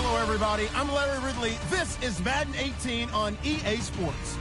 Hello, everybody. I'm Larry Ridley. This is Madden 18 on EA Sports.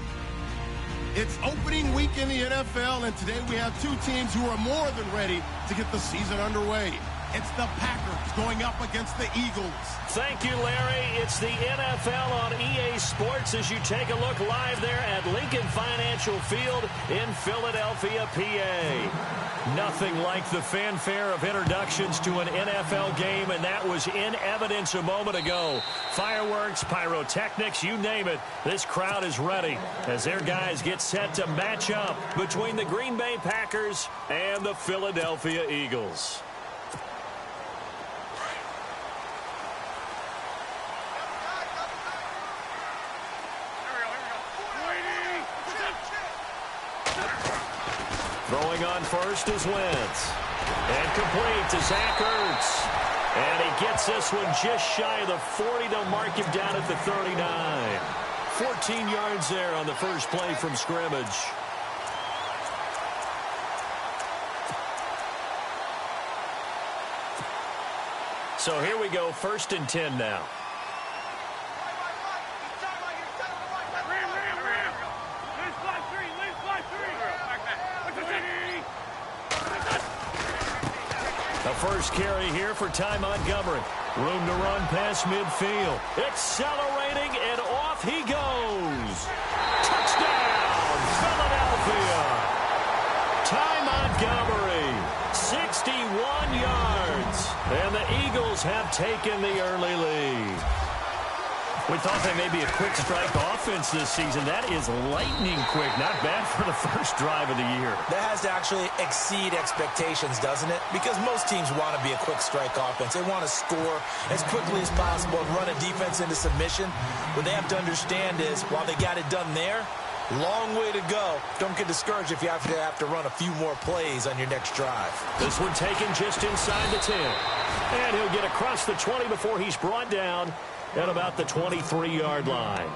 It's opening week in the NFL, and today we have two teams who are more than ready to get the season underway. It's the Packers going up against the Eagles. Thank you, Larry. It's the NFL on EA Sports as you take a look live there at Lincoln Financial Field in Philadelphia, PA. Nothing like the fanfare of introductions to an NFL game, and that was in evidence a moment ago. Fireworks, pyrotechnics, you name it. This crowd is ready as their guys get set to match up between the Green Bay Packers and the Philadelphia Eagles. Throwing on first is Wentz. And complete to Zach Ertz. And he gets this one just shy of the 40. They'll mark him down at the 39. 14 yards there on the first play from scrimmage. So here we go, 1st and 10 now. The first carry here for Ty Montgomery. Room to run past midfield. Accelerating, and off he goes. Touchdown, Philadelphia. Ty Montgomery, 61 yards. And the Eagles have taken the early lead. We thought they may be a quick strike offense this season. That is lightning quick. Not bad for the first drive of the year. That has to actually exceed expectations, doesn't it? Because most teams want to be a quick strike offense. They want to score as quickly as possible and run a defense into submission. What they have to understand is, while they got it done there, long way to go. Don't get discouraged if you have to run a few more plays on your next drive. This one taken just inside the 10. And he'll get across the 20 before he's brought down at about the 23-yard line.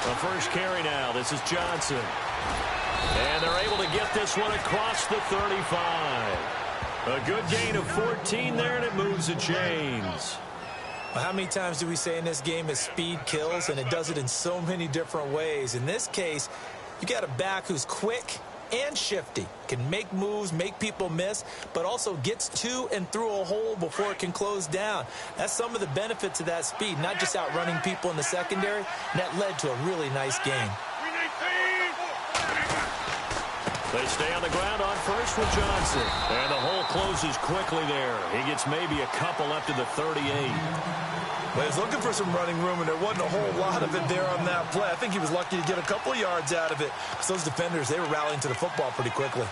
The first carry now. This is Johnson. And they're able to get this one across the 35. A good gain of 14 there, and it moves the chains. Well, how many times do we say in this game is speed kills, and it does it in so many different ways. In this case, you got a back who's quick and shifty, can make moves, make people miss, but also gets to and through a hole before it can close down. That's some of the benefits of that speed, not just outrunning people in the secondary, and that led to a really nice game. They stay on the ground on first with Johnson. And the hole closes quickly there. He gets maybe a couple up to the 38. Well, he was looking for some running room, and there wasn't a whole lot of it there on that play. I think he was lucky to get a couple of yards out of it. So those defenders, they were rallying to the football pretty quickly.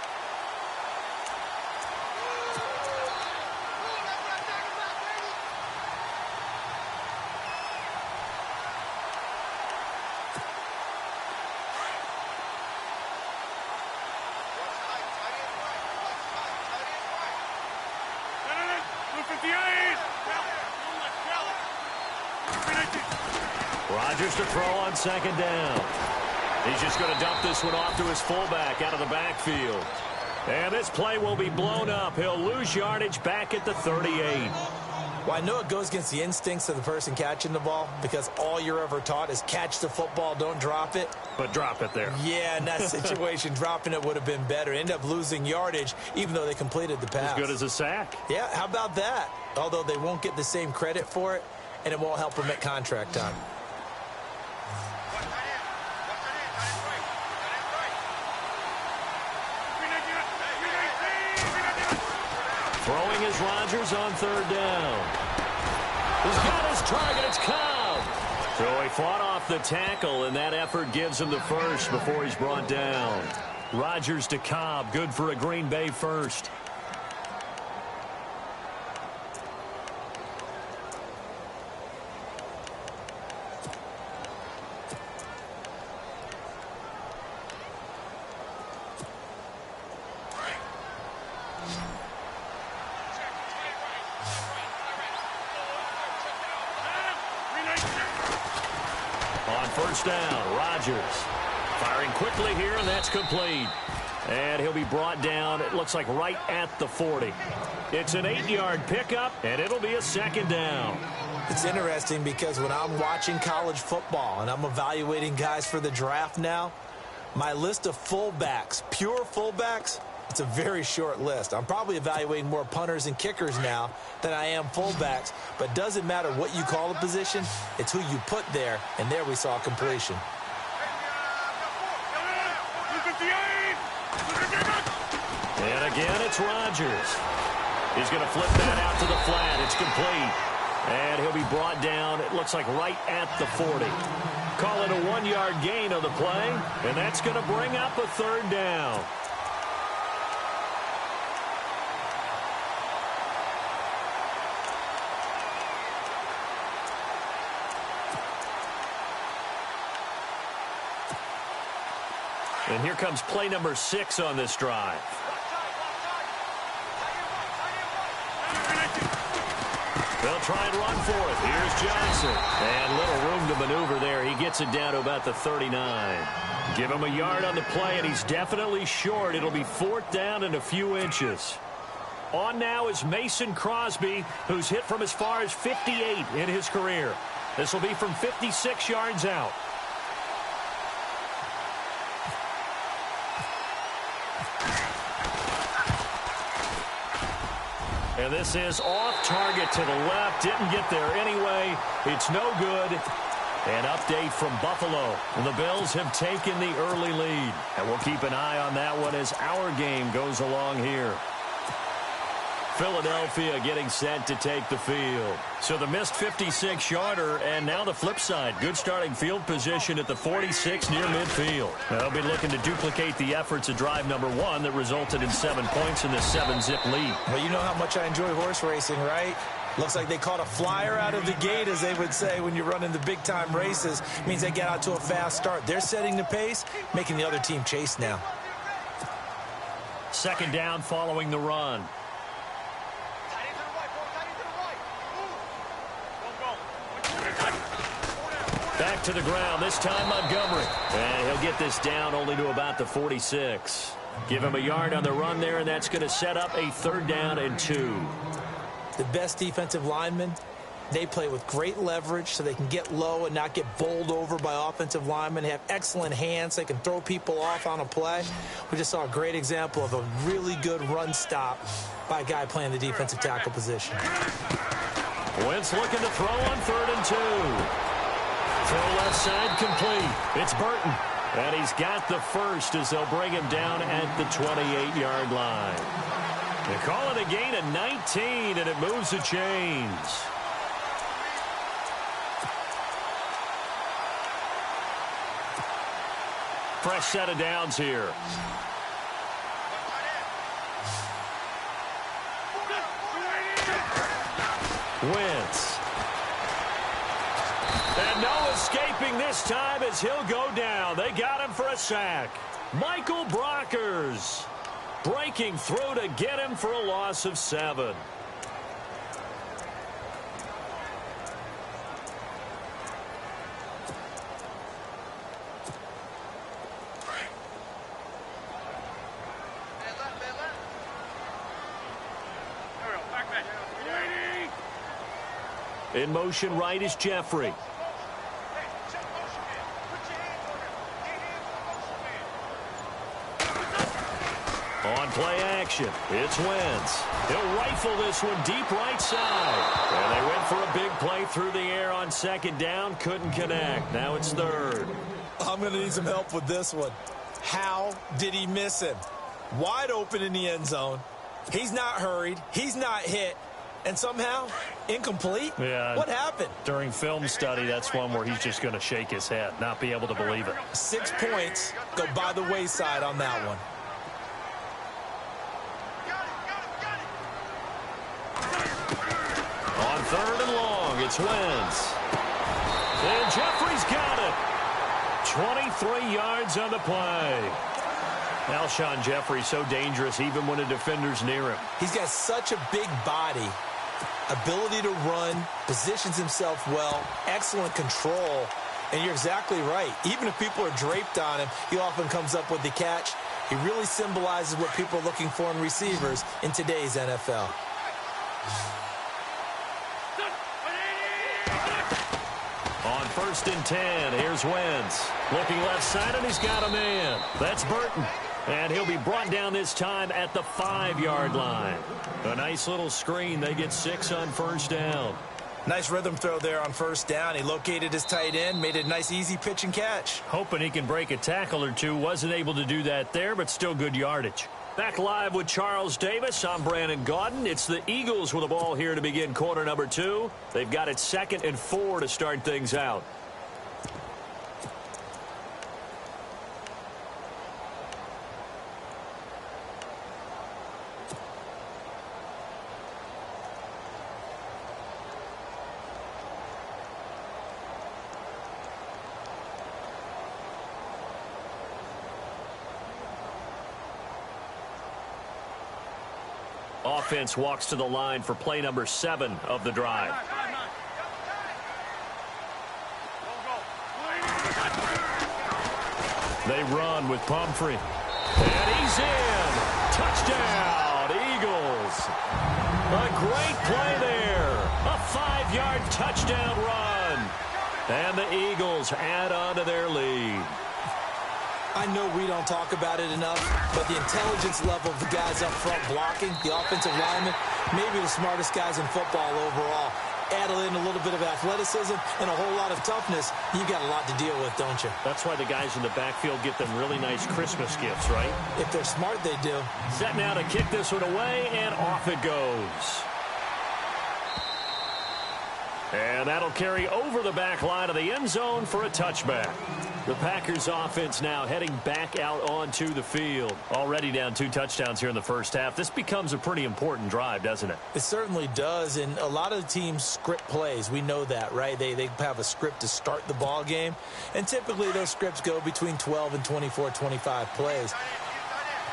Rodgers to throw on 2nd down. He's just going to dump this one off to his fullback out of the backfield. And this play will be blown up. He'll lose yardage back at the 38. Well, I know it goes against the instincts of the person catching the ball because all you're ever taught is catch the football, don't drop it. But drop it there. Yeah, in that situation, dropping it would have been better. End up losing yardage even though they completed the pass. As good as a sack. Yeah, how about that? Although they won't get the same credit for it, and it won't help them at contract time. Throwing is Rodgers on 3rd down. He's got his target. It's Cobb. So he fought off the tackle, and that effort gives him the first before he's brought down. Rodgers to Cobb. Good for a Green Bay first. On first down, Rodgers firing quickly here, and that's complete. And he'll be brought down, it looks like right at the 40. It's an 8-yard pickup, and it'll be a second down. It's interesting because when I'm watching college football and I'm evaluating guys for the draft now, my list of fullbacks, pure fullbacks, it's a very short list. I'm probably evaluating more punters and kickers now than I am fullbacks, but it doesn't matter what you call the position, it's who you put there, and there we saw completion. And again, it's Rodgers. He's going to flip that out to the flat. It's complete. And he'll be brought down, it looks like right at the 40. Call it a 1-yard gain on the play, and that's going to bring up a third down. And here comes play number 6 on this drive. They'll try and run for it. Here's Johnson. And little room to maneuver there. He gets it down to about the 39. Give him a yard on the play, and he's definitely short. It'll be 4th down and a few inches. On now is Mason Crosby, who's hit from as far as 58 in his career. This will be from 56 yards out. And this is off target to the left. Didn't get there anyway. It's no good. An update from Buffalo. The Bills have taken the early lead. And we'll keep an eye on that one as our game goes along here. Philadelphia getting set to take the field. So the missed 56-yarder, and now the flip side. Good starting field position at the 46 near midfield. They'll be looking to duplicate the efforts of drive number 1 that resulted in 7 points in this 7-zip lead. Well, you know how much I enjoy horse racing, right? Looks like they caught a flyer out of the gate, as they would say when you're running the big-time races. Means they get out to a fast start. They're setting the pace, making the other team chase now. Second down following the run. Back to the ground, this time Montgomery. And he'll get this down only to about the 46. Give him a yard on the run there, and that's going to set up a 3rd down and 2. The best defensive linemen, they play with great leverage so they can get low and not get bowled over by offensive linemen. They have excellent hands. They can throw people off on a play. We just saw a great example of a really good run stop by a guy playing the defensive tackle position. Wentz looking to throw on 3rd and 2. Throw left side complete. It's Burton. And he's got the first as they'll bring him down at the 28-yard line. They call it a gain of 19, and it moves the chains. Fresh set of downs here. Wentz. And no escaping this time as he'll go down. They got him for a sack. Michael Brockers breaking through to get him for a loss of 7. In motion right is Jeffrey. On play action, it's Wentz. He'll rifle this one deep right side. And they went for a big play through the air on 2nd down. Couldn't connect. Now it's 3rd. I'm going to need some help with this one. How did he miss him? Wide open in the end zone. He's not hurried. He's not hit. And somehow, incomplete? Yeah. What happened? During film study, that's one where he's just going to shake his head, not be able to believe it. 6 points go by the wayside on that one. On 3rd and long, it's Wentz. And Jeffrey's got it. 23 yards on the play. Alshon Jeffrey so dangerous even when a defender's near him. He's got such a big body, ability to run, positions himself well, excellent control. And you're exactly right. Even if people are draped on him, he often comes up with the catch. He really symbolizes what people are looking for in receivers in today's NFL. On 1st and 10, here's Wentz. Looking left side, and he's got a man. That's Burton. And he'll be brought down this time at the 5-yard line. A nice little screen. They get 6 on 1st down. Nice rhythm throw there on 1st down. He located his tight end, made it a nice, easy pitch and catch. Hoping he can break a tackle or two. Wasn't able to do that there, but still good yardage. Back live with Charles Davis. I'm Brandon Gaudin. It's the Eagles with the ball here to begin quarter number 2. They've got it 2nd and 4 to start things out. Offense walks to the line for play number 7 of the drive. They run with Pumphrey. And he's in. Touchdown, Eagles. A great play there. A 5-yard touchdown run. And the Eagles add on to their lead. I know we don't talk about it enough, but the intelligence level of the guys up front blocking, the offensive linemen, maybe the smartest guys in football overall. Add in a little bit of athleticism and a whole lot of toughness, you've got a lot to deal with, don't you? That's why the guys in the backfield get them really nice Christmas gifts, right? If they're smart, they do. Set now to kick this one away, and off it goes. And that'll carry over the back line of the end zone for a touchback. The Packers offense now heading back out onto the field. Already down 2 touchdowns here in the first half. This becomes a pretty important drive, doesn't it? It certainly does, and a lot of the teams script plays. We know that, right? They have a script to start the ball game, and typically those scripts go between 12 and 24, 25 plays.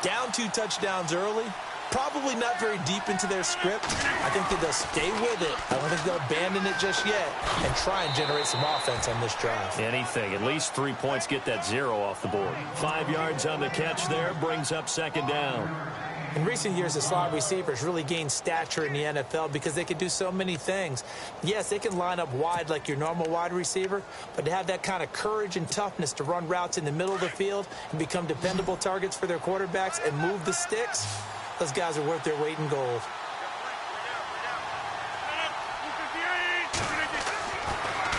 Down 2 touchdowns early, probably not very deep into their script. I think that they'll stay with it. I don't think they'll abandon it just yet and try and generate some offense on this drive. Anything. At least 3 points, get that 0 off the board. 5 yards on the catch there, brings up 2nd down. In recent years, the slot receivers really gained stature in the NFL because they can do so many things. Yes, they can line up wide like your normal wide receiver, but to have that kind of courage and toughness to run routes in the middle of the field and become dependable targets for their quarterbacks and move the sticks, those guys are worth their weight in gold.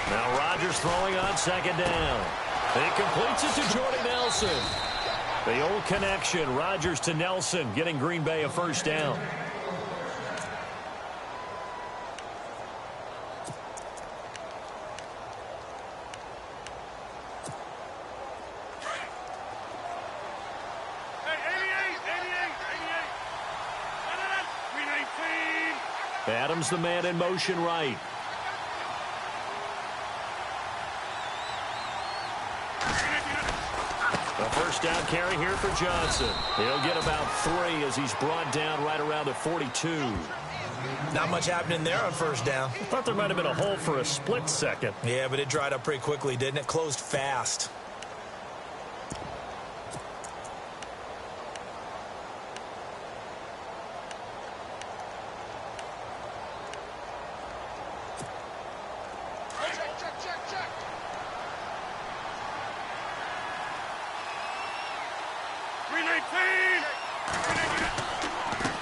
Now Rodgers throwing on 2nd down. He completes it to Jordy Nelson. The old connection, Rodgers to Nelson, getting Green Bay a 1st down. Adams the man in motion right. A 1st down carry here for Johnson. He'll get about 3 as he's brought down right around the 42. Not much happening there on 1st down. Thought there might have been a hole for a split second. Yeah, but it dried up pretty quickly, didn't it? Closed fast.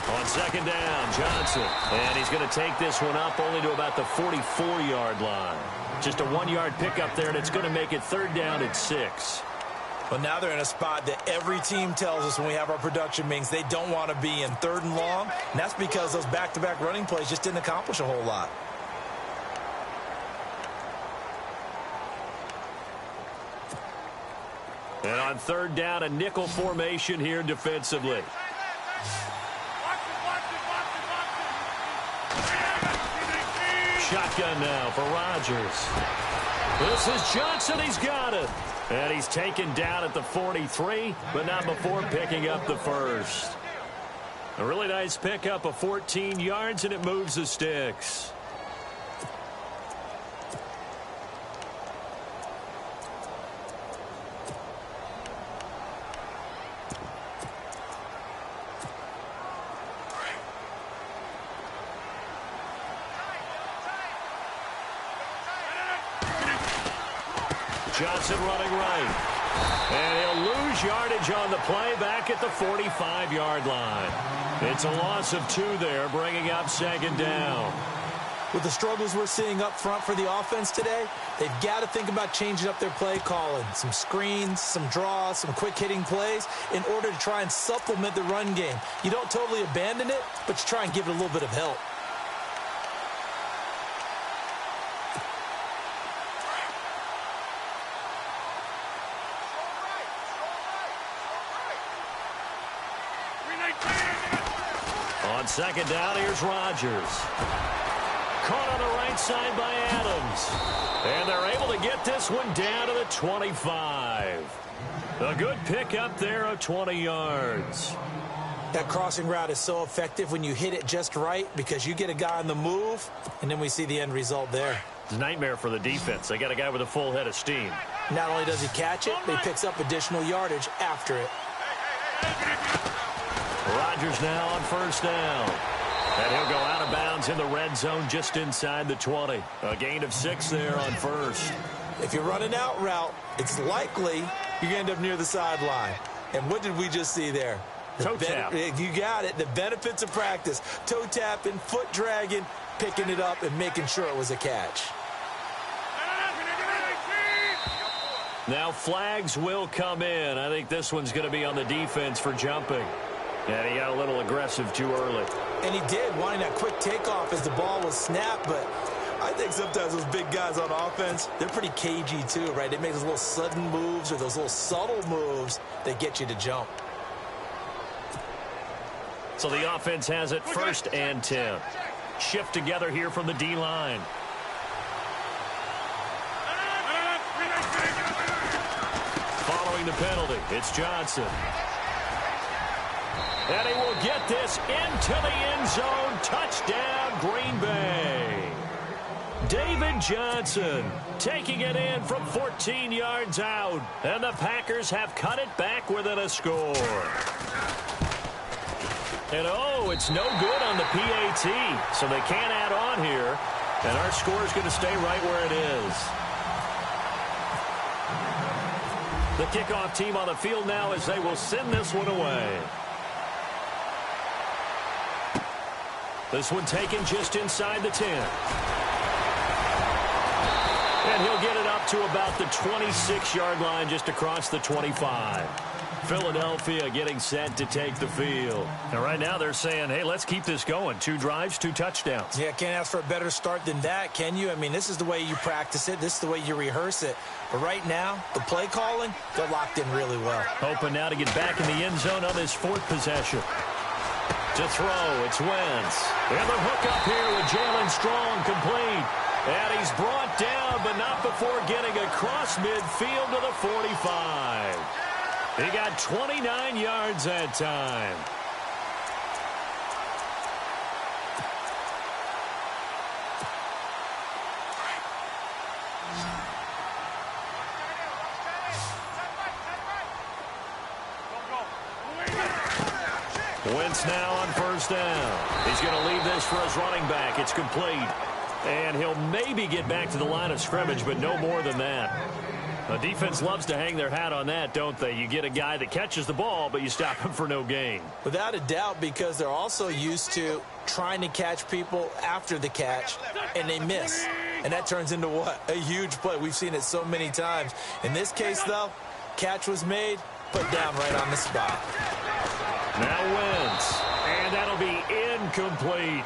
On 2nd down, Johnson. And he's going to take this one up only to about the 44-yard line. Just a 1-yard pickup there, and it's going to make it 3rd down at 6. Well, now they're in a spot that every team tells us when we have our production meetings they don't want to be in, 3rd and long. And that's because those back-to-back running plays just didn't accomplish a whole lot. And on 3rd down, a nickel formation here defensively. shotgun now for Rodgers. This is Johnson. He's got it. And he's taken down at the 43, but not before picking up the first. A really nice pickup of 14 yards, and it moves the sticks. Johnson running right. And he'll lose yardage on the play back at the 45-yard line. It's a loss of 2 there, bringing up second down. With the struggles we're seeing up front for the offense today, they've got to think about changing up their play calling. Some screens, some draws, some quick-hitting plays in order to try and supplement the run game. You don't totally abandon it, but you try and give it a little bit of help. On second down, here's Rodgers. Caught on the right side by Adams. And they're able to get this one down to the 25. A good pickup there of 20 yards. That crossing route is so effective when you hit it just right because you get a guy on the move, and then we see the end result there. It's a nightmare for the defense. They got a guy with a full head of steam. Not only does he catch it, but he picks up additional yardage after it. Rodgers now on first down. And he'll go out of bounds in the red zone just inside the 20. A gain of 6 there on first. If you run an out route, it's likely you're going to end up near the sideline. And what did we just see there? Toe tap. You got it. The benefits of practice. Toe tapping, foot dragging, picking it up, and making sure it was a catch. Now flags will come in. I think this one's going to be on the defense for jumping. And he got a little aggressive too early. And he did, wanting that quick takeoff as the ball was snapped. But I think sometimes those big guys on offense, they're pretty cagey too, right? They make those little sudden moves or those little subtle moves that get you to jump. So the offense has it first and 10. Shift together here from the D-line. Following the penalty, it's Johnson. And he will get this into the end zone. Touchdown, Green Bay. David Johnson taking it in from 14 yards out. And the Packers have cut it back within a score. And, oh, it's no good on the PAT. So they can't add on here. And our score is going to stay right where it is. The kickoff team on the field now as they will send this one away. This one taken just inside the 10. And he'll get it up to about the 26-yard line just across the 25. Philadelphia getting set to take the field. And right now they're saying, hey, let's keep this going. 2 drives, 2 touchdowns. Yeah, can't ask for a better start than that, can you? I mean, this is the way you practice it. This is the way you rehearse it. But right now, the play calling, they're locked in really well. Hoping now to get back in the end zone on this 4th possession. To throw, it's Wentz. And the hook up here with Jalen Strong complete. And he's brought down, but not before getting across midfield to the 45. He got 29 yards that time. Wentz now on first down. He's going to leave this for his running back. It's complete. And he'll maybe get back to the line of scrimmage, but no more than that. The defense loves to hang their hat on that, don't they? You get a guy that catches the ball, but you stop him for no gain. Without a doubt, because they're also used to trying to catch people after the catch, and they miss. And that turns into what? A huge play. We've seen it so many times. In this case, though, catch was made, put down right on the spot. Now Wentz, and that'll be incomplete.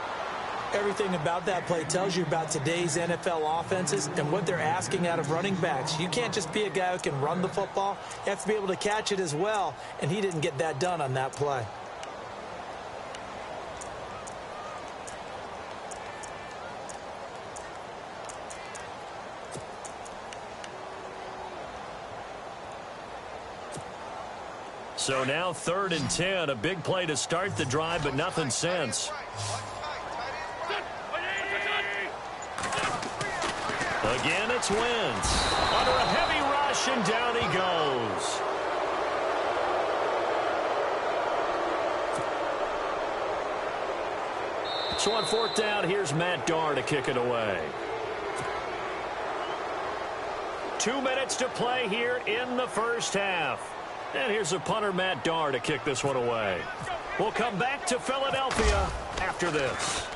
Everything about that play tells you about today's NFL offenses and what they're asking out of running backs. You can't just be a guy who can run the football. You have to be able to catch it as well, and he didn't get that done on that play. So now 3rd and 10. A big play to start the drive, but nothing since. Again, it's Wentz. Under a heavy rush, and down he goes. So on 4th down, here's Matt Darr to kick it away. 2 minutes to play here in the first half. And here's a punter, Matt Darr, to kick this one away. We'll come back to Philadelphia after this.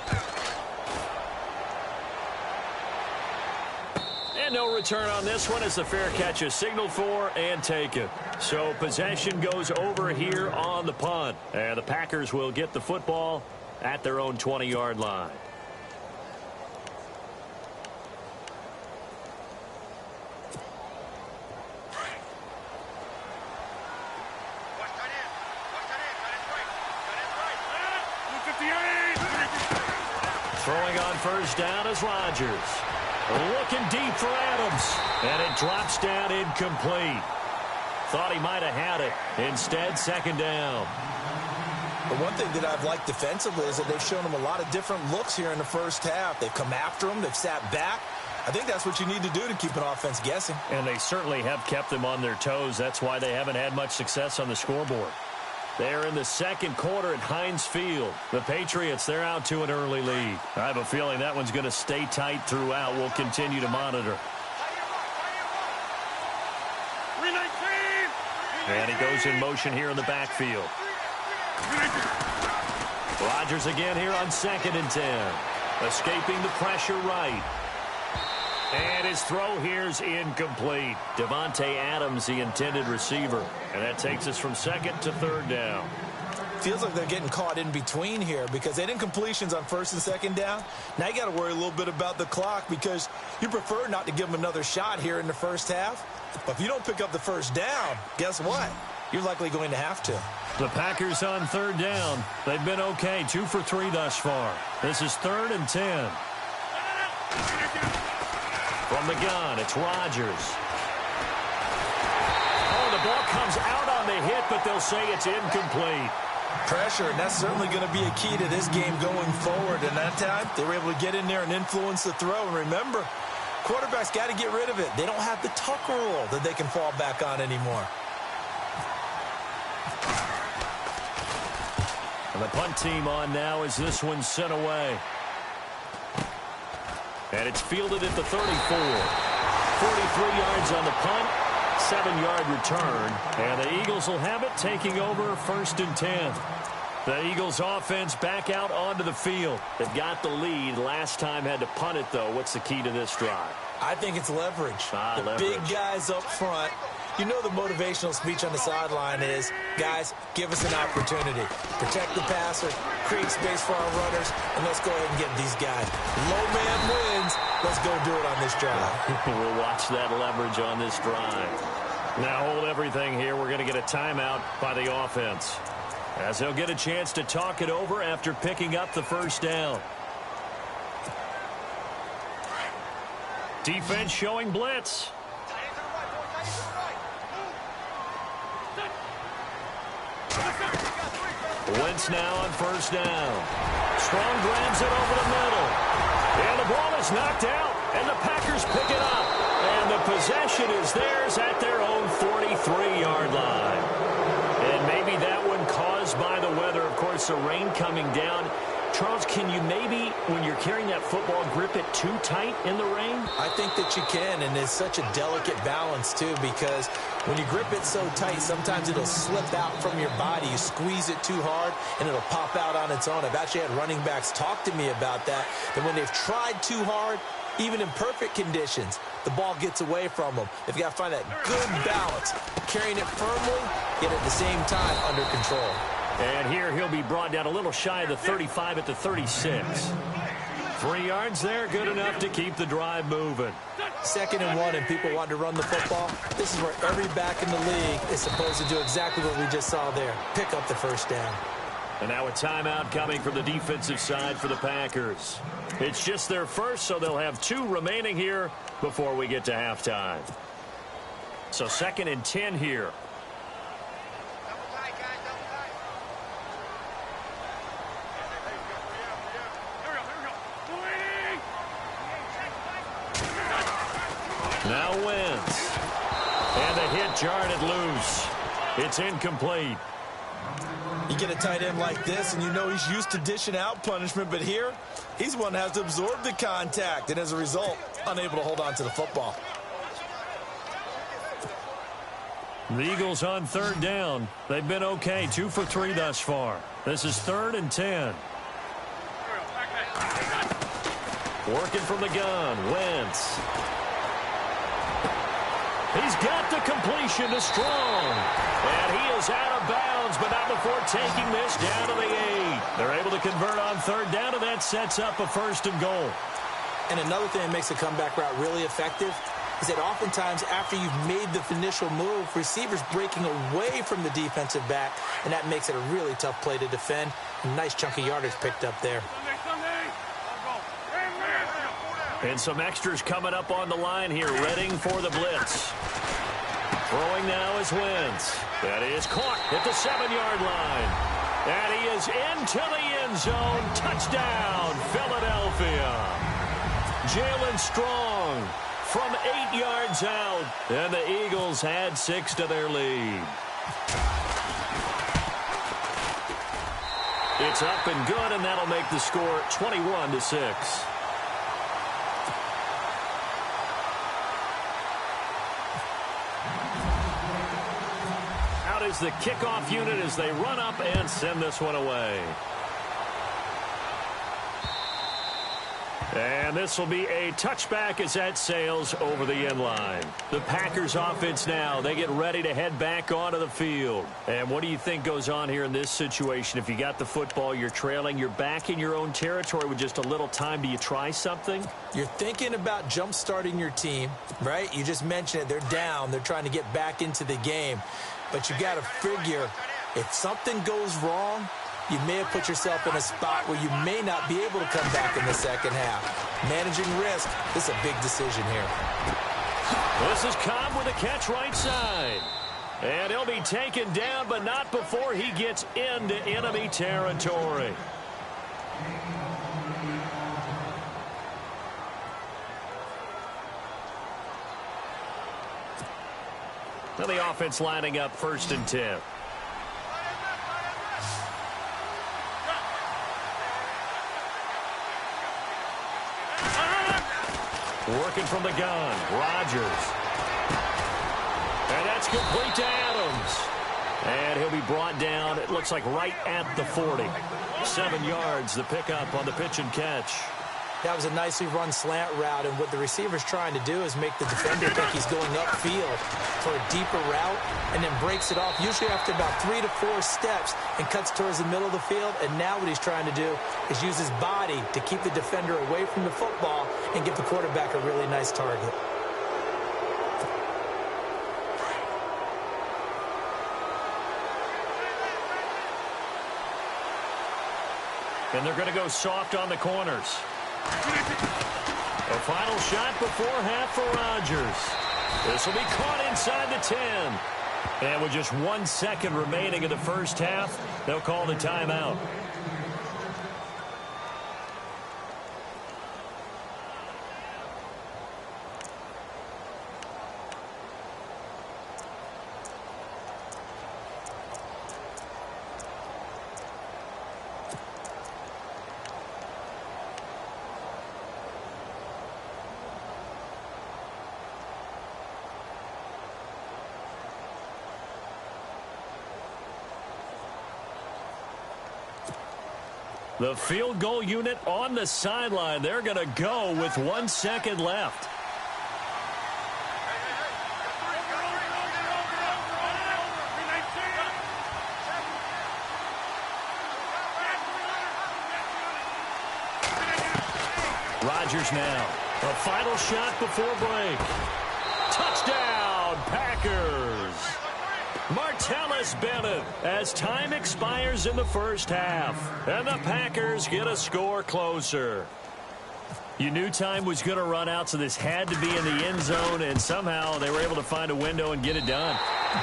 And no return on this one as the fair catch is signaled for and taken. So possession goes over here on the punt. And the Packers will get the football at their own 20-yard line. Throwing on 1st down is Rodgers. Looking deep for Adams. And it drops down incomplete. Thought he might have had it. Instead, 2nd down. But one thing that I've liked defensively is that they've shown him a lot of different looks here in the first half. They've come after him. They've sat back. I think that's what you need to do to keep an offense guessing. And they certainly have kept them on their toes. That's why they haven't had much success on the scoreboard. They're in the 2nd quarter at Heinz Field. The Patriots, they're out to an early lead. I have a feeling that one's going to stay tight throughout. We'll continue to monitor. And he goes in motion here in the backfield. Rodgers again here on 2nd and 10. Escaping the pressure right. And his throw here's incomplete. Devontae Adams, the intended receiver. And that takes us from 2nd to 3rd down. Feels like they're getting caught in between here because they didn't completions on 1st and 2nd down. Now you got to worry a little bit about the clock because you prefer not to give them another shot here in the first half. But if you don't pick up the 1st down, guess what? You're likely going to have to. The Packers on 3rd down. They've been okay, 2 for 3 thus far. This is 3rd and 10. From the gun, it's Rodgers. Oh, the ball comes out on the hit, but they'll say it's incomplete. Pressure, and that's certainly going to be a key to this game going forward. And that time, they were able to get in there and influence the throw. And remember, quarterbacks got to get rid of it. They don't have the Tucker rule that they can fall back on anymore. And the punt team on now as this one's sent away. And it's fielded at the 34. 43 yards on the punt, 7-yard return. And the Eagles will have it, taking over 1st and 10. The Eagles offense back out onto the field. They've got the lead. Last time had to punt it, though. What's the key to this drive? I think it's leverage. Leverage. Big guys up front. You know the motivational speech on the sideline is, guys, give us an opportunity. Protect the passer, create space for our runners, and let's go ahead and get these guys. Low man wins. Let's go do it on this drive. We'll watch that leverage on this drive. Now hold everything here. We're going to get a timeout by the offense, as they'll get a chance to talk it over after picking up the 1st down. Defense showing blitz. Wentz now on 1st down. Strong grabs it over the middle. And the ball is knocked out, and the Packers pick it up. And the possession is theirs at their own 43-yard line. And maybe that one caused by the weather. Of course, the rain coming down. Charles, can you maybe, when you're carrying that football, grip it too tight in the rain? I think that you can, and it's such a delicate balance, too, because when you grip it so tight, sometimes it'll slip out from your body. You squeeze it too hard, and it'll pop out on its own. I've actually had running backs talk to me about that when they've tried too hard, even in perfect conditions, the ball gets away from them. They've got to find that good balance, carrying it firmly, yet at the same time under control. And here he'll be brought down a little shy of the 35 at the 36. 3 yards there, good enough to keep the drive moving. 2nd and 1, and people want to run the football. This is where every back in the league is supposed to do exactly what we just saw there. Pick up the 1st down. And now a timeout coming from the defensive side for the Packers. It's just their first, so they'll have 2 remaining here before we get to halftime. So 2nd and 10 here. Now Wentz. And the hit jarred it loose. It's incomplete. You get a tight end like this, and you know he's used to dishing out punishment, but here, he's one that has to absorb the contact, and as a result, unable to hold on to the football. The Eagles on third down. They've been okay, 2 for 3 thus far. This is 3rd and 10. Working from the gun, Wentz. He's got the completion to Strong. And he is out of bounds, but not before taking this down to the 8. They're able to convert on third down, and that sets up a 1st and goal. And another thing that makes a comeback route really effective is that oftentimes after you've made the initial move, receivers breaking away from the defensive back, and that makes it a really tough play to defend. A nice chunk of yardage picked up there. And some extras coming up on the line here, readying for the blitz. Throwing now is Wentz. That is caught at the 7-yard line. And he is into the end zone. Touchdown, Philadelphia. Jalen Strong from 8 yards out. And the Eagles add 6 to their lead. It's up and good, and that'll make the score 21-6. Is the kickoff unit as they run up and send this one away. And this will be a touchback as that sails over the end line. The Packers offense now, they get ready to head back onto the field. And what do you think goes on here in this situation? If you got the football, you're trailing, you're back in your own territory with just a little time. Do you try something? You're thinking about jump-starting your team, right? You just mentioned it. They're down. They're trying to get back into the game. But you got to figure, if something goes wrong, you may have put yourself in a spot where you may not be able to come back in the second half. Managing risk, this is a big decision here. This is Cobb with a catch right side. And he'll be taken down, but not before he gets into enemy territory. Now the offense lining up 1st and 10. Working from the gun, Rodgers. And that's complete to Adams. And he'll be brought down, it looks like right at the 40. 7 yards, the pickup on the pitch and catch. That was a nicely run slant route, and what the receiver's trying to do is make the defender think he's going upfield for a deeper route and then breaks it off, usually after about 3 to 4 steps, and cuts towards the middle of the field. And now what he's trying to do is use his body to keep the defender away from the football and give the quarterback a really nice target. And they're going to go soft on the corners. A final shot before half for Rodgers. This will be caught inside the 10. And with just 1 second remaining in the first half, they'll call the timeout. The field goal unit on the sideline. They're going to go with 1 second left. Rodgers now. A final shot before break. Touchdown, Packers. Martellus Bennett as time expires in the first half. And the Packers get a score closer. You knew time was going to run out, so this had to be in the end zone, and somehow they were able to find a window and get it done.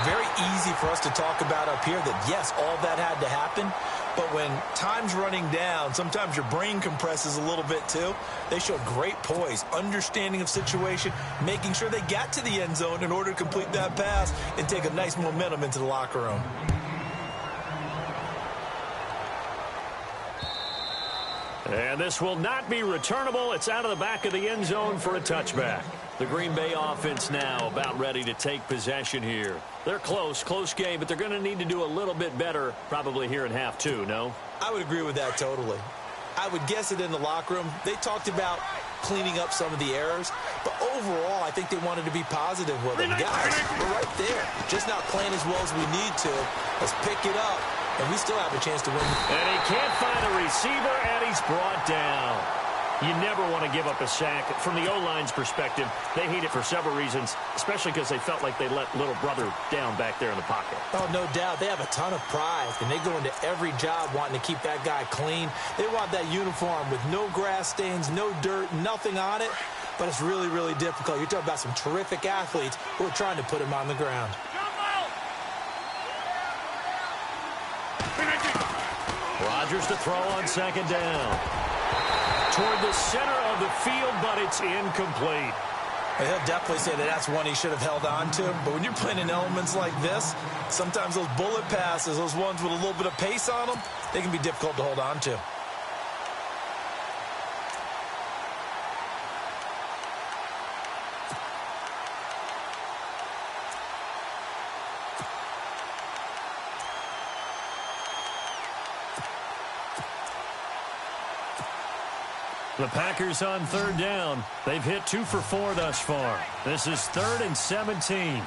Very easy for us to talk about up here that, yes, all that had to happen, But when time's running down, sometimes your brain compresses a little bit too. They showed great poise, understanding of situation, making sure they got to the end zone in order to complete that pass and take a nice momentum into the locker room. And this will not be returnable. It's out of the back of the end zone for a touchback. The Green Bay offense now about ready to take possession here. They're close game, but they're going to need to do a little bit better probably here in half two, no? I would agree with that totally. I would guess it in the locker room. They talked about cleaning up some of the errors, but overall, I think they wanted to be positive with them. Guys, we're right there. Just not playing as well as we need to. Let's pick it up, and we still have a chance to win. And he can't find a receiver, and he's brought down. You never want to give up a sack. From the O-line's perspective, they hate it for several reasons, especially because they felt like they let little brother down back there in the pocket. Oh, no doubt. They have a ton of pride, and they go into every job wanting to keep that guy clean. They want that uniform with no grass stains, no dirt, nothing on it, but it's really, really difficult. You're talking about some terrific athletes who are trying to put him on the ground. Rodgers to throw on second down. Toward the center of the field, but it's incomplete. He'll definitely say that that's one he should have held on to. But when you're playing in elements like this, sometimes those bullet passes, those ones with a little bit of pace on them, they can be difficult to hold on to. The Packers on third down. They've hit 2 for 4 thus far. This is 3rd and 17.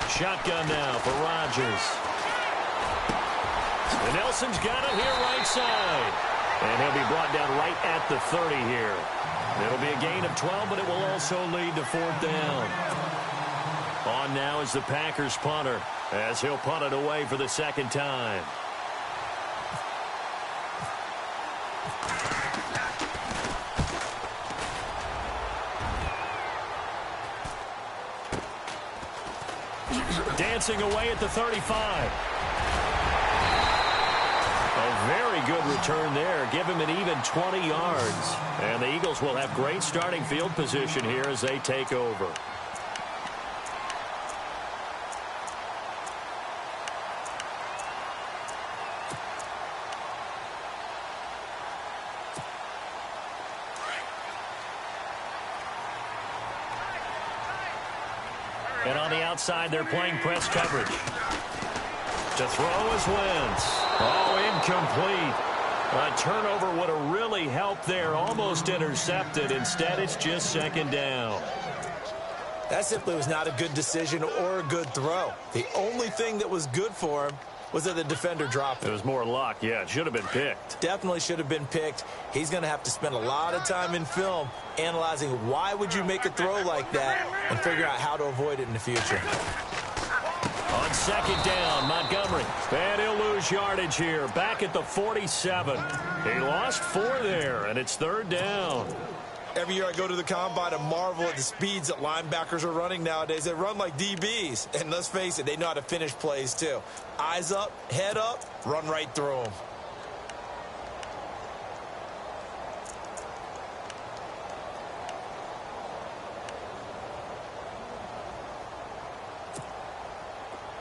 Shotgun now for Rodgers. And Nelson's got it here right side. And he'll be brought down right at the 30 here. It'll be a gain of 12, but it will also lead to 4th down. On now is the Packers punter, as he'll punt it away for the second time. Dancing away at the 35. A very good return there. Give him an even 20 yards. And the Eagles will have great starting field position here as they take over. And on the outside, they're playing press coverage. To throw is Wentz. Oh, incomplete. A turnover would have really helped there. Almost intercepted. Instead, it's just second down. That simply was not a good decision or a good throw. The only thing that was good for him was that the defender dropped it. It was more luck. Yeah, it should have been picked. Definitely should have been picked. He's going to have to spend a lot of time in film analyzing why would you make a throw like that and figure out how to avoid it in the future. On second down, Montgomery. And he'll lose yardage here. Back at the 47. He lost 4 there, and it's 3rd down. Every year I go to the combine and marvel at the speeds that linebackers are running nowadays. They run like DBs. And let's face it, they know how to finish plays too. Eyes up, head up, run right through them.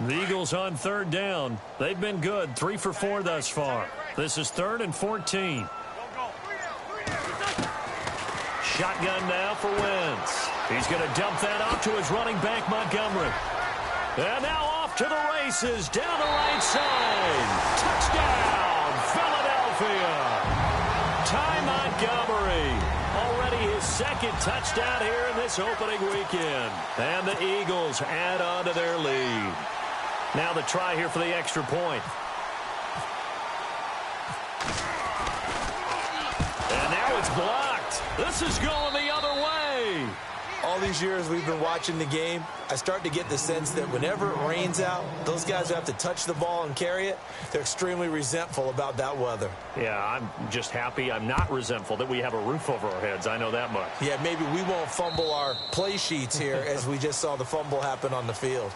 The Eagles on 3rd down. They've been good. 3 for 4 thus far. This is 3rd and 14. Shotgun now for Wentz. He's going to dump that off to his running back, Montgomery. And now off to the races, down the right side. Touchdown, Philadelphia. Ty Montgomery. Already his 2nd touchdown here in this opening weekend. And the Eagles add on to their lead. Now the try here for the extra point. And now it's blocked. This is going the other way. all these years we've been watching the game, I start to get the sense that whenever it rains out, those guys who have to touch the ball and carry it, they're extremely resentful about that weather. Yeah, I'm just happy I'm not resentful that we have a roof over our heads. I know that much. Yeah, maybe we won't fumble our play sheets here as we just saw the fumble happen on the field.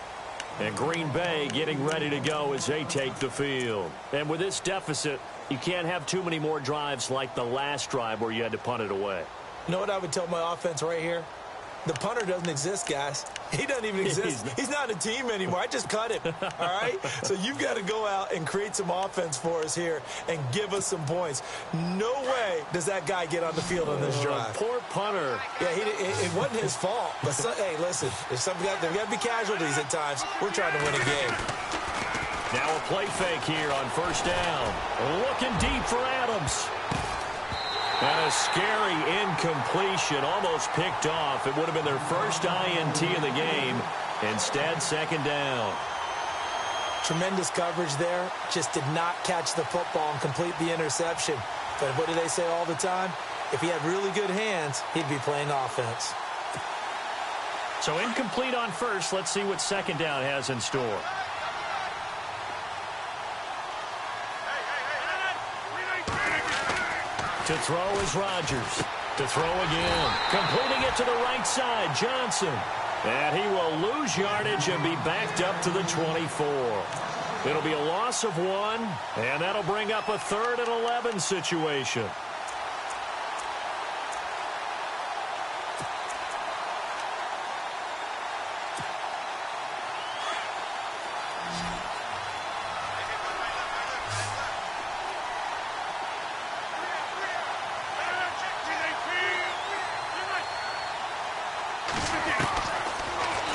And Green Bay getting ready to go as they take the field. And with this deficit, you can't have too many more drives like the last drive where you had to punt it away. You know what I would tell my offense right here? The punter doesn't exist, guys. He doesn't even exist. He's not a team anymore. I just cut him, all right? So you've got to go out and create some offense for us here and give us some points. No way does that guy get on the field on this drive. Poor punter. Yeah, it wasn't his fault. But, hey, listen, there's got to be casualties at times. We're trying to win a game. Now a play fake here on first down. Looking deep for Adams. And a scary incompletion, almost picked off. It would have been their first INT in the game. Instead, second down. Tremendous coverage there. Just did not catch the football and complete the interception. But what do they say all the time? If he had really good hands, he'd be playing offense. So incomplete on first. Let's see what second down has in store. To throw is Rodgers. To throw again. Completing it to the right side, Johnson. And he will lose yardage and be backed up to the 24. It'll be a loss of 1, and that'll bring up a 3rd and 11 situation.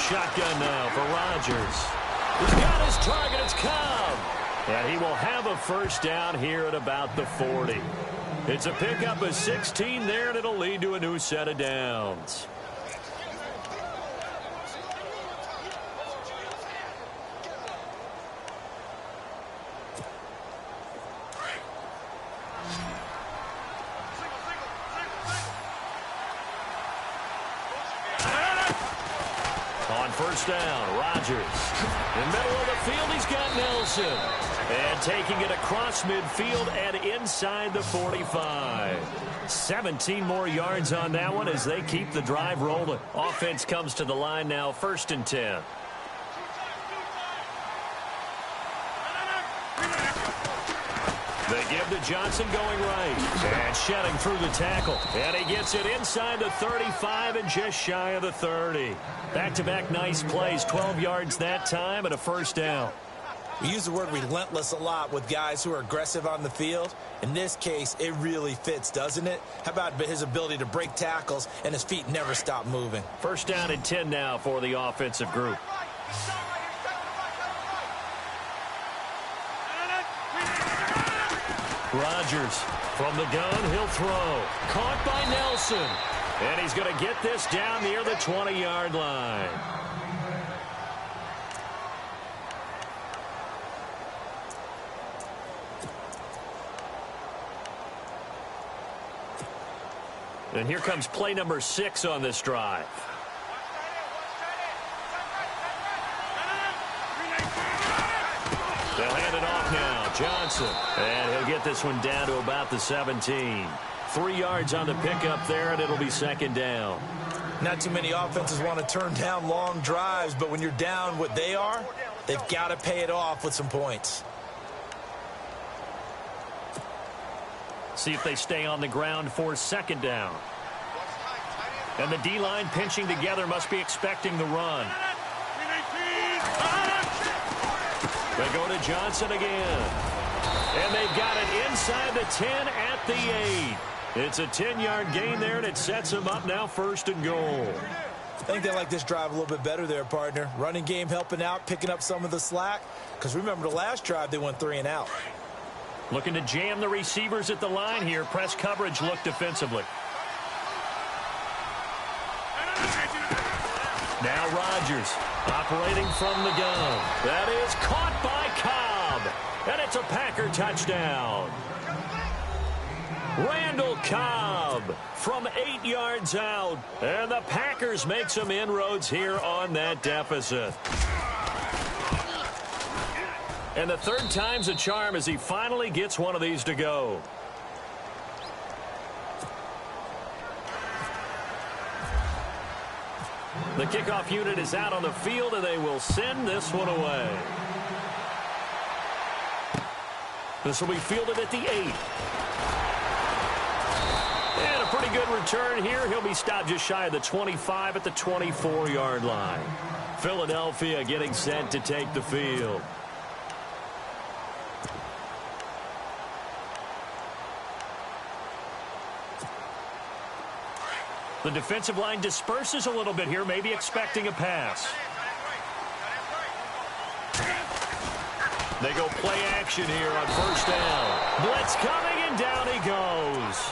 Shotgun now for Rodgers. He's got his target. It's Cobb. And he will have a first down here at about the 40. It's a pickup of 16 there, and it'll lead to a new set of downs. First down, Rodgers. In the middle of the field, he's got Nelson. And taking it across midfield and inside the 45. 17 more yards on that one as they keep the drive rolling. Offense comes to the line now, 1st and 10. They give to Johnson going right. And shedding through the tackle. And he gets it inside the 35 and just shy of the 30. Back-to-back nice plays. 12 yards that time and a first down. We use the word relentless a lot with guys who are aggressive on the field. In this case, it really fits, doesn't it? How about his ability to break tackles and his feet never stop moving? First down and 10 now for the offensive group. Rodgers from the gun, he'll throw. Caught by Nelson. And he's going to get this down near the 20-yard line. And here comes play number 6 on this drive. They'll hand it off now. Johnson. And he'll get this one down to about the 17. 3 yards on the pickup there, and it'll be second down. Not too many offenses want to turn down long drives, but when you're down what they are, they've got to pay it off with some points. See if they stay on the ground for second down. And the D-line pinching together, must be expecting the run. They go to Johnson again. And they've got it inside the 10 at the 8. It's a 10-yard gain there, and it sets them up now 1st and goal. I think they like this drive a little bit better there, partner. Running game helping out, picking up some of the slack. Because remember the last drive, they went 3 and out. Looking to jam the receivers at the line here. Press coverage look defensively. Now Rodgers operating from the gun. That is caught by Cobb. And it's a Packer touchdown. Randall Cobb from 8 yards out. And the Packers make some inroads here on that deficit. And the third time's a charm as he finally gets one of these to go. The kickoff unit is out on the field, and they will send this one away. This will be fielded at the 8. And a pretty good return here. He'll be stopped just shy of the 25 at the 24-yard line. Philadelphia getting set to take the field. The defensive line disperses a little bit here, maybe expecting a pass. They go play action here on first down. Blitz coming, and down he goes.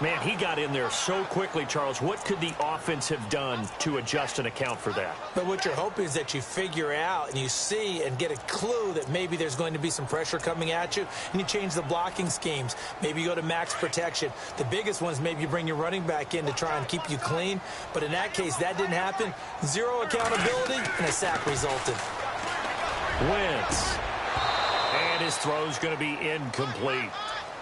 Man, he got in there so quickly, Charles. What could the offense have done to adjust and account for that? But what you're hoping is that you figure out and you see and get a clue that maybe there's going to be some pressure coming at you, and you change the blocking schemes. Maybe you go to max protection. The biggest one is maybe you bring your running back in to try and keep you clean. But in that case, that didn't happen. Zero accountability, and a sack resulted. Wentz. And his throw's going to be incomplete.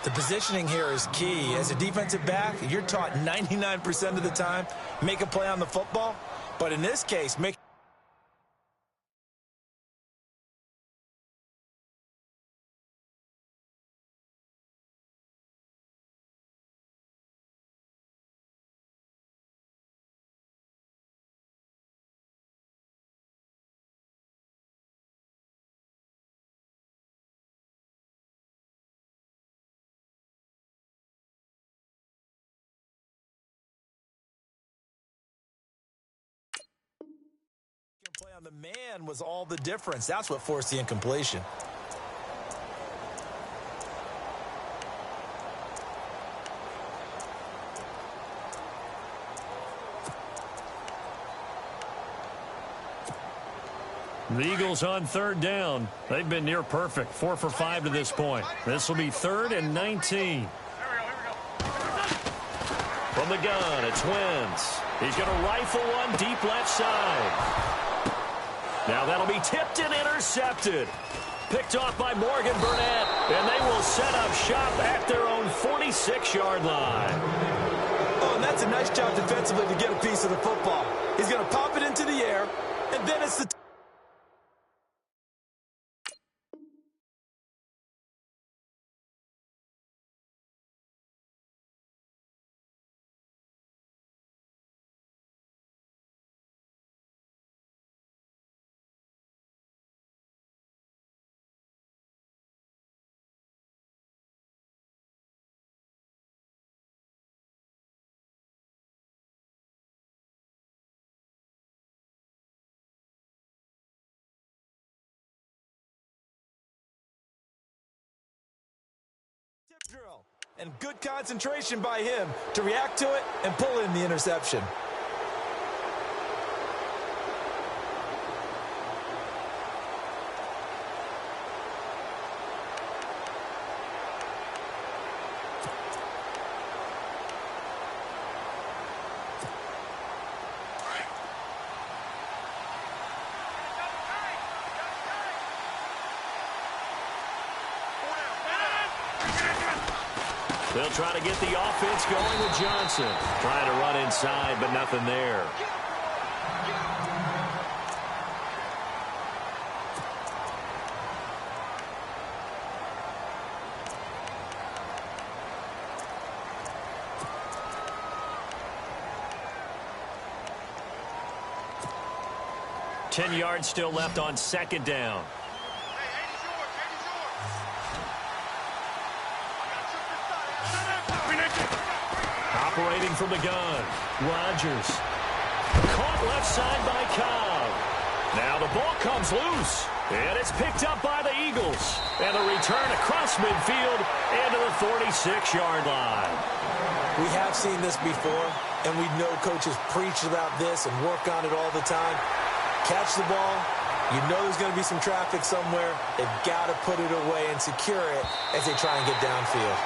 The positioning here is key. As a defensive back, you're taught 99% of the time, make a play on the football. But in this case, make play on the man was all the difference. That's what forced the incompletion. The Eagles on third down. They've been near perfect. 4 for 5 to this point. This will be 3rd and 19. From the gun, it's Wentz. He's going to rifle one deep left side. Now that'll be tipped and intercepted. Picked off by Morgan Burnett. And they will set up shop at their own 46-yard line. Oh, and that's a nice job defensively to get a piece of the football. He's going to pop it into the air, and then it's the drill. And good concentration by him to react to it and pull in the interception. They'll try to get the offense going with Johnson. Trying to run inside, but nothing there. Ten yards still left on second down. Operating from the gun, Rodgers. Caught left side by Cobb. Now the ball comes loose, and it's picked up by the Eagles. And the return across midfield into the 46-yard line. We have seen this before, and we know coaches preach about this and work on it all the time. Catch the ball. You know there's going to be some traffic somewhere. They've got to put it away and secure it as they try and get downfield.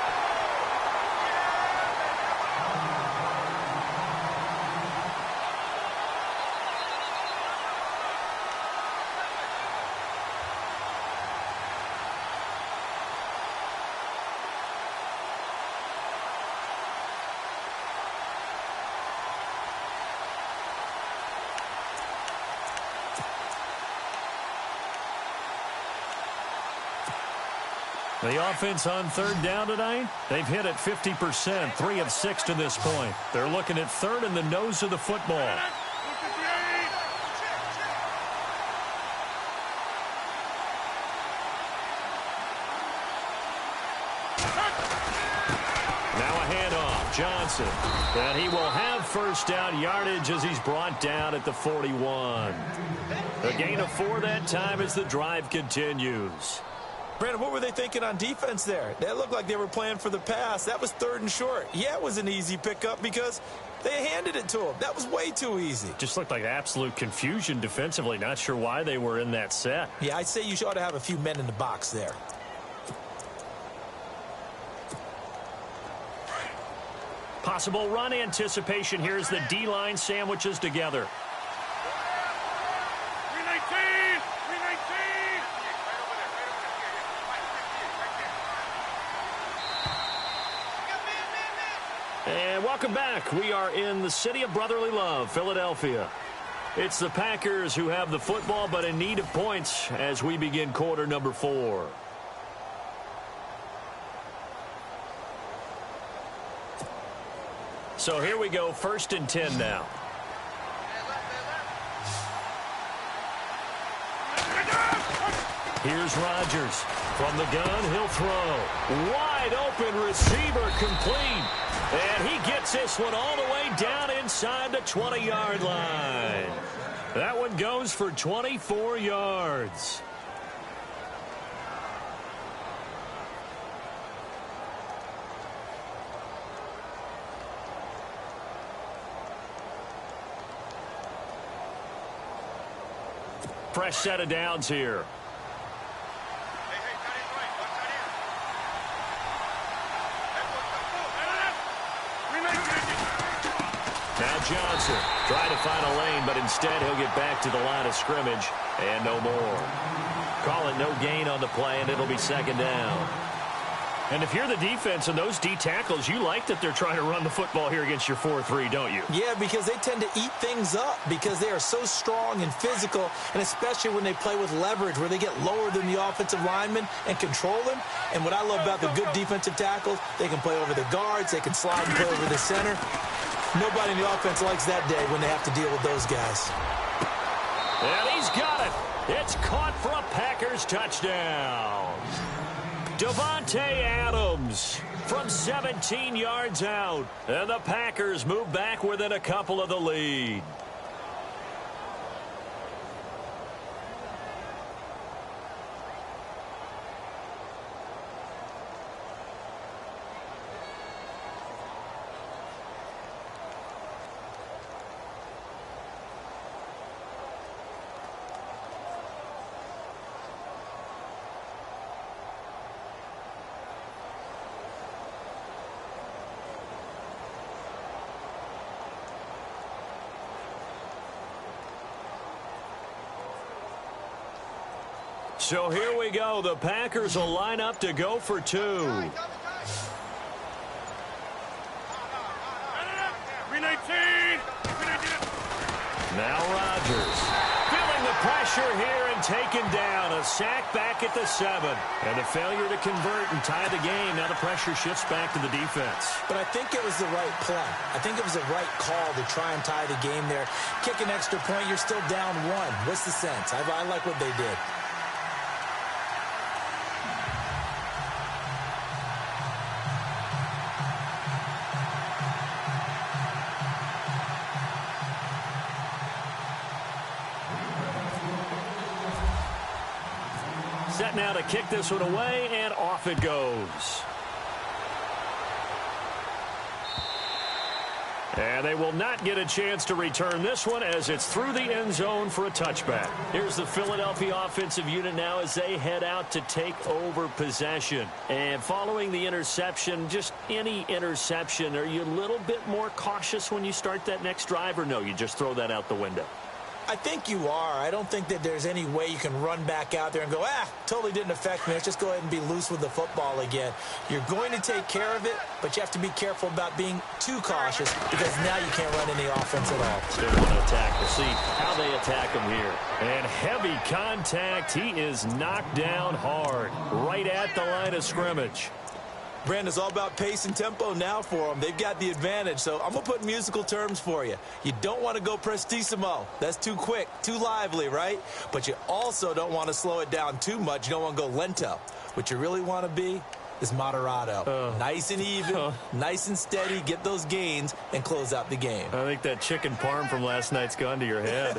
The offense on third down tonight, they've hit it 50%, 3 of 6 to this point. They're looking at third in the nose of the football. Johnson, and he will have first down yardage as he's brought down at the 41. A gain of 4 that time as the drive continues. Brandon, what were they thinking on defense there? That looked like they were playing for the pass. That was 3rd and short. Yeah, it was an easy pickup because they handed it to him. That was way too easy. Just looked like absolute confusion defensively. Not sure why they were in that set. Yeah, I'd say you ought to have a few men in the box there. Possible run anticipation here as the D-line sandwiches together. 319! 319! And welcome back. We are in the city of brotherly love, Philadelphia. It's the Packers who have the football, but in need of points as we begin quarter number 4. So here we go, 1st and 10 now. Here's Rodgers. From the gun, he'll throw. Wide open receiver complete. And he gets this one all the way down inside the 20-yard line. That one goes for 24 yards. Fresh set of downs here. Now Johnson trying to find a lane, but instead he'll get back to the line of scrimmage and no more. Call it no gain on the play, and it'll be 2nd down. And if you're the defense and those D tackles, you like that they're trying to run the football here against your 4-3, don't you? Yeah, because they tend to eat things up because they are so strong and physical, and especially when they play with leverage where they get lower than the offensive linemen and control them. And what I love about the good defensive tackles, they can play over the guards, they can slide and play over the center. Nobody in the offense likes that day when they have to deal with those guys. And he's got it. It's caught for a Packers touchdown. Davante Adams from 17 yards out. And the Packers move back within a couple of the lead. So here we go. The Packers will line up to go for 2. 319! Now Rodgers feeling the pressure here and taken down. A sack back at the 7. And a failure to convert and tie the game. Now the pressure shifts back to the defense. But I think it was the right play. I think it was the right call to try and tie the game there. Kick an extra point, you're still down 1. What's the sense? I like what they did. Set now to kick this one away, and off it goes. And they will not get a chance to return this one as it's through the end zone for a touchback. Here's the Philadelphia offensive unit now as they head out to take over possession. And following the interception, just any interception, are you a little bit more cautious when you start that next drive, or no, you just throw that out the window? I think you are. I don't think that there's any way you can run back out there and go, totally didn't affect me. Let's just go ahead and be loose with the football again. You're going to take care of it, but you have to be careful about being too cautious because now you can't run any offense at all. Still want to attack. We'll see how they attack him here. And heavy contact. He is knocked down hard right at the line of scrimmage. Brandon, it's all about pace and tempo now for them. They've got the advantage, so I'm going to put musical terms for you. You don't want to go prestissimo. That's too quick, too lively, right? But you also don't want to slow it down too much. You don't want to go lento. What you really want to be is moderato. Nice and even, nice and steady, get those gains, and close out the game. I think that chicken parm from last night's gone to your head.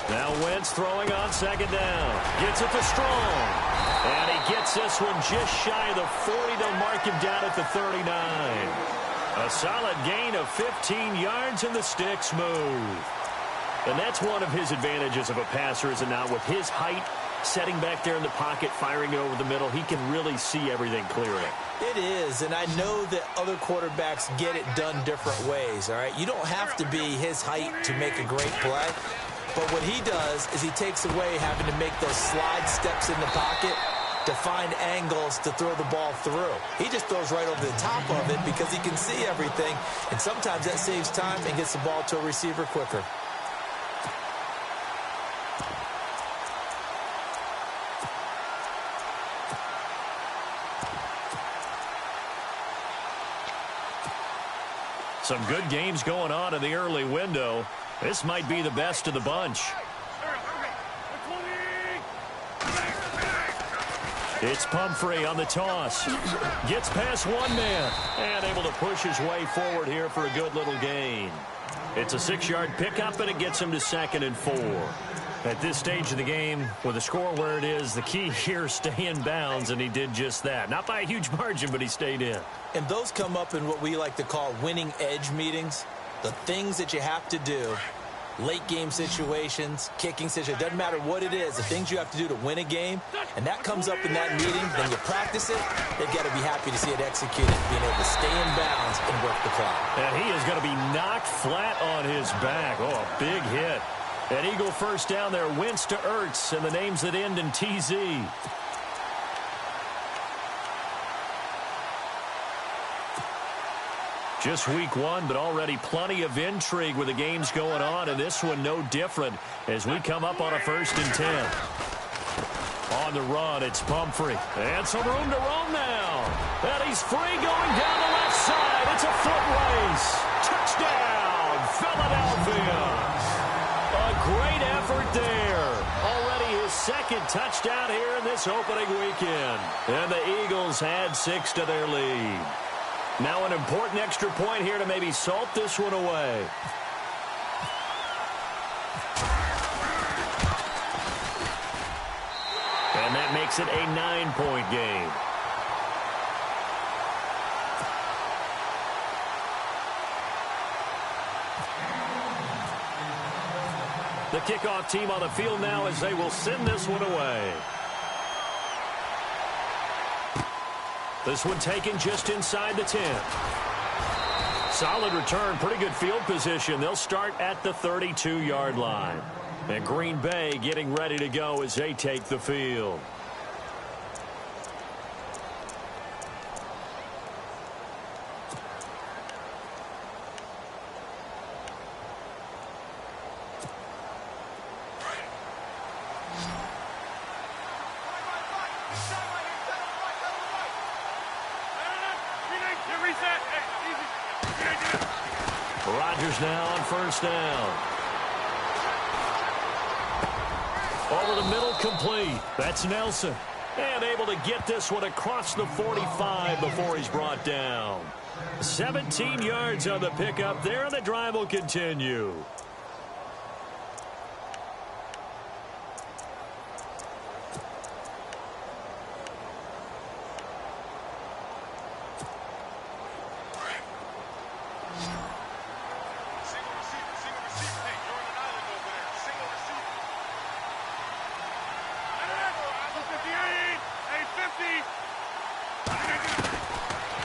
Now Wentz throwing on second down. Gets it to Strong. And he gets this one just shy of the 40. They'll mark him down at the 39. A solid gain of 15 yards, and the sticks move. And that's one of his advantages of a passer, is it not? With his height, setting back there in the pocket, firing it over the middle, he can really see everything clearly. It is, and I know that other quarterbacks get it done different ways, all right? You don't have to be his height to make a great play. But what he does is he takes away having to make those slide steps in the pocket to find angles to throw the ball through. He just throws right over the top of it because he can see everything, and sometimes that saves time and gets the ball to a receiver quicker. Some good games going on in the early window. This might be the best of the bunch. It's Pumphrey on the toss. Gets past one man and able to push his way forward here for a good little gain. It's a 6-yard pickup, and it gets him to 2nd and 4. At this stage of the game, with the score where it is, the key here, stay in bounds, and he did just that. Not by a huge margin, but he stayed in. And those come up in what we like to call winning edge meetings. The things that you have to do, late game situations, kicking situations, doesn't matter what it is, the things you have to do to win a game, and that comes up in that meeting, then you practice it, they've got to be happy to see it executed, being able to stay in bounds and work the clock. And he is going to be knocked flat on his back. Oh, a big hit. An Eagle first down there, Wentz to Ertz, and the names that end in TZ. Just week 1, but already plenty of intrigue with the games going on, and this one no different as we come up on a 1st and 10. On the run, it's Pumphrey. And some room to roam now. And he's free going down the left side. It's a foot race. Touchdown, Philadelphia. A great effort there. Already his 2nd touchdown here in this opening weekend. And the Eagles add 6 to their lead. Now an important extra point here to maybe salt this one away. And that makes it a 9-point game. The kickoff team on the field now as they will send this one away. This one taken just inside the 10. Solid return, pretty good field position. They'll start at the 32-yard line. And Green Bay getting ready to go as they take the field. Rodgers now on 1st down. Over the middle, complete. That's Nelson. And able to get this one across the 45 before he's brought down. 17 yards on the pickup there, and the drive will continue.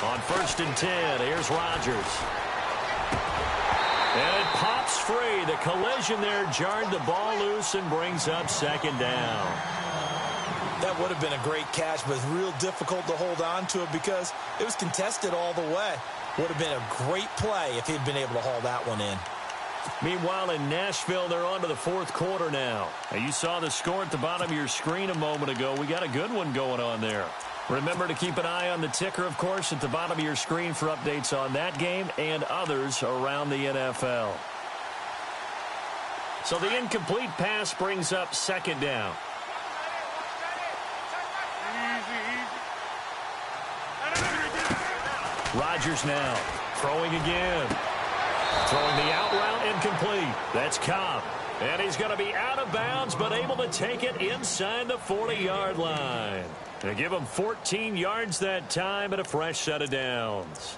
On 1st and 10, here's Rodgers. And it pops steps free. The collision there jarred the ball loose and brings up second down. That would have been a great catch, but it's real difficult to hold on to it because it was contested all the way. Would have been a great play if he'd been able to haul that one in. Meanwhile, in Nashville, they're on to the fourth quarter now. You saw the score at the bottom of your screen a moment ago. We got a good one going on there. Remember to keep an eye on the ticker, of course, at the bottom of your screen for updates on that game and others around the NFL. So the incomplete pass brings up second down. Rodgers now throwing again. Throwing the out route incomplete. That's Cobb. And he's going to be out of bounds, but able to take it inside the 40-yard line. They give him 14 yards that time and a fresh set of downs.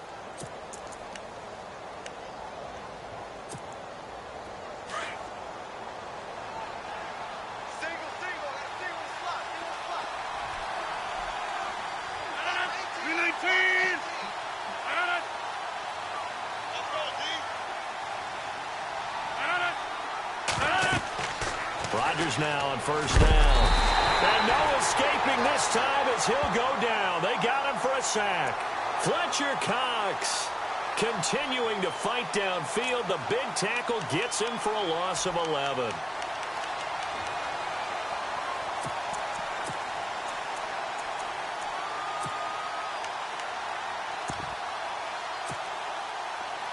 Rodgers now on first down. And no escaping this time as he'll go down. They got him for a sack. Fletcher Cox continuing to fight downfield. The big tackle gets him for a loss of 11.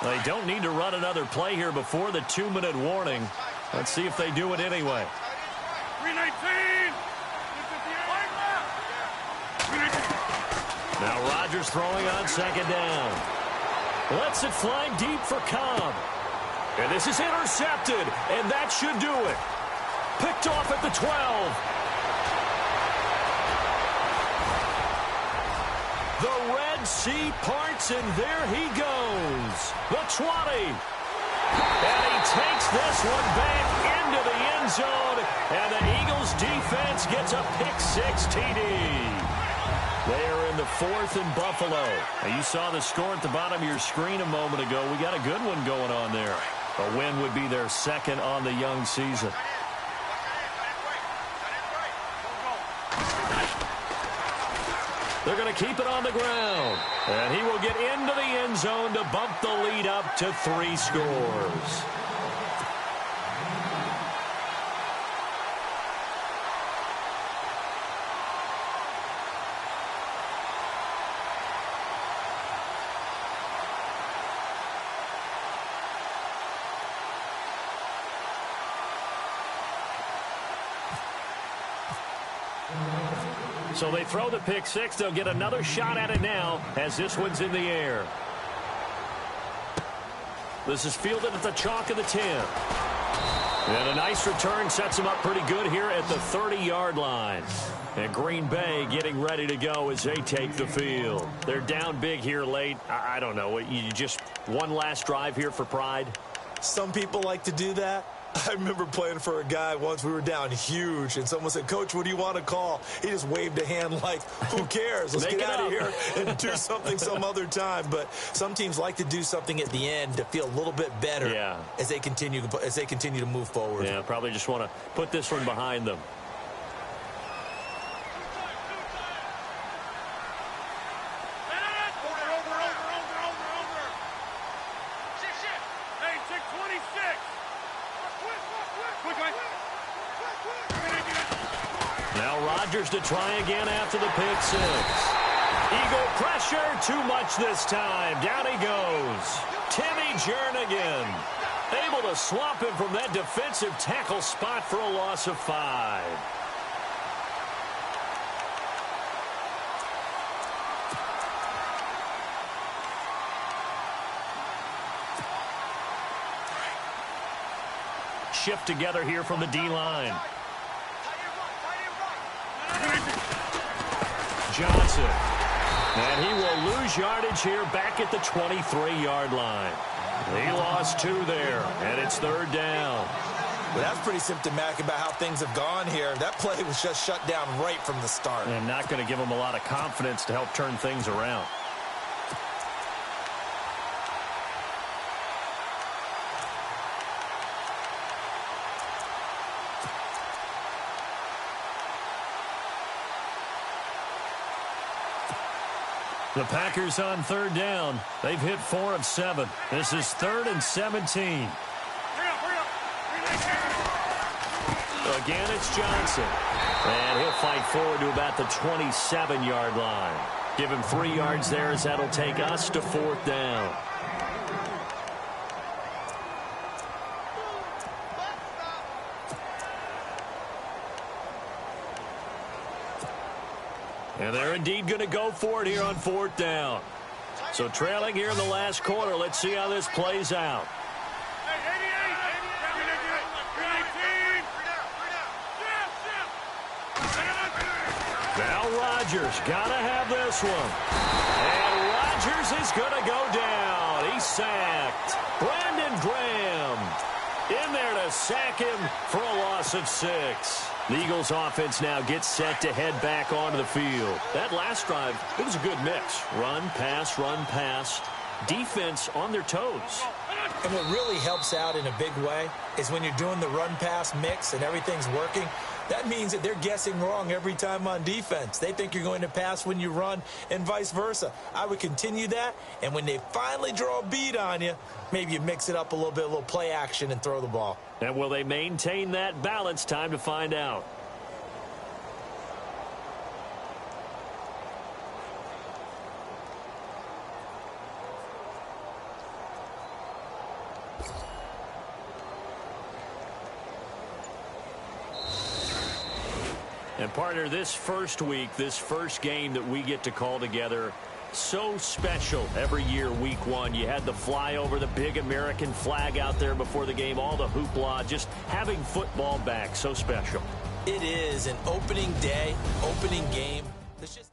They don't need to run another play here before the 2-minute warning. Let's see if they do it anyway. 319. Now Rodgers throwing on second down. Lets it fly deep for Cobb. And this is intercepted, and that should do it. Picked off at the 12. The Red Sea parts, and there he goes. The 20. And he takes this one back into the end zone, and the Eagles defense gets a pick-6 TD. They are in the fourth in Buffalo. Now, you saw the score at the bottom of your screen a moment ago. We got a good one going on there. A win would be their second on the young season. They're going to keep it on the ground. And he will get into the end zone to bump the lead up to 3 scores. So they throw the pick-6. They'll get another shot at it now as this one's in the air. This is fielded at the chalk of the 10. And a nice return sets them up pretty good here at the 30-yard line. And Green Bay getting ready to go as they take the field. They're down big here late. I don't know. You just one last drive here for pride? Some people like to do that. I remember playing for a guy once. We were down huge, and someone said, "Coach, what do you want to call?" He just waved a hand like, who cares? Let's get out of here and do something some other time. But some teams like to do something at the end to feel a little bit better as they continue to move forward. Yeah, probably just want to put this one behind them. To try again after the pick-6. Eagle pressure, too much this time. Down he goes. Timmy Jernigan able to swamp him from that defensive tackle spot for a loss of 5. Shift together here from the D-line. Johnson. And he will lose yardage here back at the 23-yard line. He lost 2 there, and it's 3rd down. Well, that's pretty symptomatic about how things have gone here. That play was just shut down right from the start. And not going to give him a lot of confidence to help turn things around. The Packers on third down. They've hit 4 of 7. This is 3rd and 17. Again, it's Johnson. And he'll fight forward to about the 27-yard line. Give him 3 yards there as that'll take us to 4th down. And they're indeed going to go for it here on 4th down. So trailing here in the last quarter. Let's see how this plays out. Now Rodgers got to have this one. And Rodgers is going to go down. He's sacked. Brandon Graham in there to sack him for a loss of 6. The Eagles offense now gets set to head back onto the field. That last drive, it was a good mix. Run, pass, defense on their toes. And what really helps out in a big way is when you're doing the run-pass mix and everything's working, that means that they're guessing wrong every time on defense. They think you're going to pass when you run and vice versa. I would continue that, and when they finally draw a beat on you, maybe you mix it up a little play action and throw the ball. And will they maintain that balance? Time to find out. And partner, this first week, this first game that we get to call together, so special every year, week 1. You had the flyover, the big American flag out there before the game, all the hoopla, just having football back, so special. It is an opening day, opening game. It's just